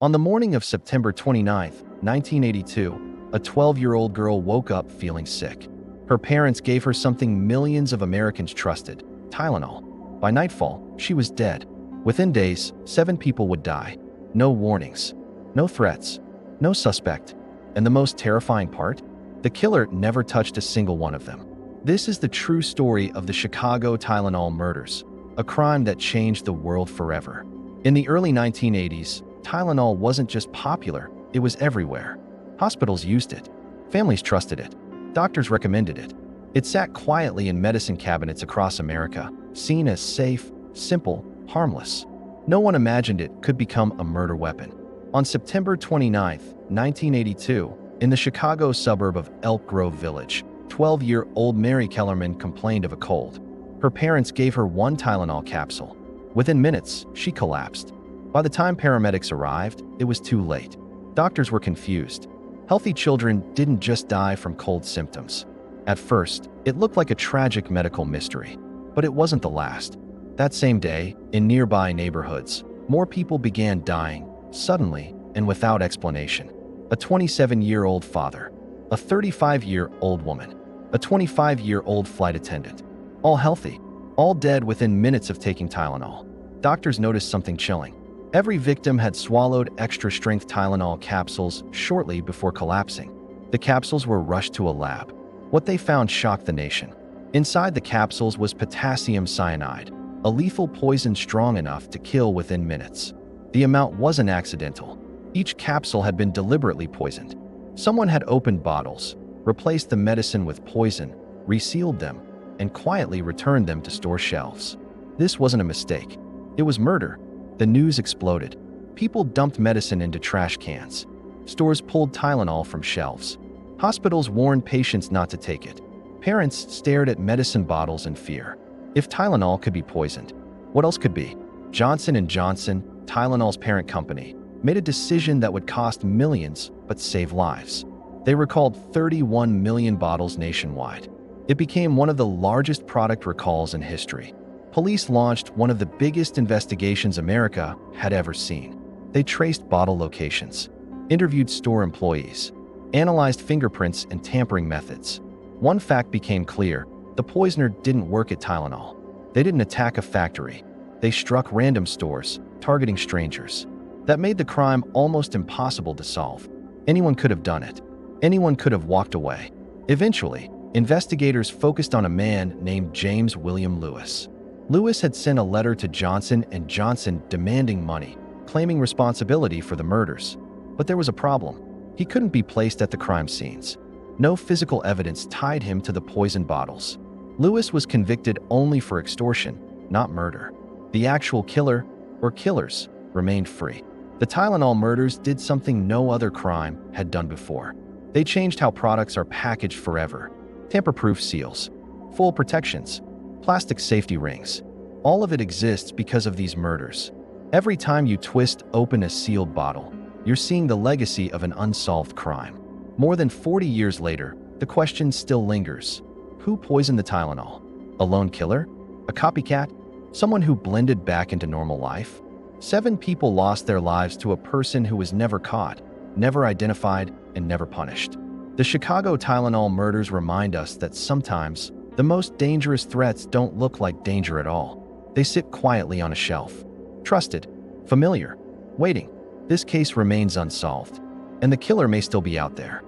On the morning of September 29, 1982, a 12-year-old girl woke up feeling sick. Her parents gave her something millions of Americans trusted: Tylenol. By nightfall, she was dead. Within days, 7 people would die. No warnings, no threats, no suspect. And the most terrifying part? The killer never touched a single one of them. This is the true story of the Chicago Tylenol Murders, a crime that changed the world forever. In the early 1980s, Tylenol wasn't just popular, it was everywhere. Hospitals used it. Families trusted it. Doctors recommended it. It sat quietly in medicine cabinets across America, seen as safe, simple, harmless. No one imagined it could become a murder weapon. On September 29, 1982, in the Chicago suburb of Elk Grove Village, 12-year-old Mary Kellerman complained of a cold. Her parents gave her one Tylenol capsule. Within minutes, she collapsed. By the time paramedics arrived, it was too late. Doctors were confused. Healthy children didn't just die from cold symptoms. At first, it looked like a tragic medical mystery, but it wasn't the last. That same day, in nearby neighborhoods, more people began dying, suddenly and without explanation. A 27-year-old father, a 35-year-old woman, a 25-year-old flight attendant. All healthy, all dead within minutes of taking Tylenol. Doctors noticed something chilling. Every victim had swallowed extra-strength Tylenol capsules shortly before collapsing. The capsules were rushed to a lab. What they found shocked the nation. Inside the capsules was potassium cyanide, a lethal poison strong enough to kill within minutes. The amount wasn't accidental. Each capsule had been deliberately poisoned. Someone had opened bottles, replaced the medicine with poison, resealed them, and quietly returned them to store shelves. This wasn't a mistake. It was murder. The news exploded. People dumped medicine into trash cans. Stores pulled Tylenol from shelves. Hospitals warned patients not to take it. Parents stared at medicine bottles in fear. If Tylenol could be poisoned, what else could be? Johnson & Johnson, Tylenol's parent company, made a decision that would cost millions but save lives. They recalled 31 million bottles nationwide. It became one of the largest product recalls in history. Police launched one of the biggest investigations America had ever seen. They traced bottle locations, interviewed store employees, analyzed fingerprints and tampering methods. One fact became clear: the poisoner didn't work at Tylenol. They didn't attack a factory. They struck random stores, targeting strangers. That made the crime almost impossible to solve. Anyone could have done it. Anyone could have walked away. Eventually, investigators focused on a man named James William Lewis. Lewis had sent a letter to Johnson & Johnson demanding money, claiming responsibility for the murders. But there was a problem. He couldn't be placed at the crime scenes. No physical evidence tied him to the poisoned bottles. Lewis was convicted only for extortion, not murder. The actual killer, or killers, remained free. The Tylenol murders did something no other crime had done before. They changed how products are packaged forever. Tamper-proof seals, full protections, plastic safety rings. All of it exists because of these murders. Every time you twist open a sealed bottle, you're seeing the legacy of an unsolved crime. More than 40 years later, the question still lingers. Who poisoned the Tylenol? A lone killer? A copycat? Someone who blended back into normal life? 7 people lost their lives to a person who was never caught, never identified, and never punished. The Chicago Tylenol murders remind us that sometimes the most dangerous threats don't look like danger at all. They sit quietly on a shelf. Trusted, familiar, waiting. This case remains unsolved, and the killer may still be out there.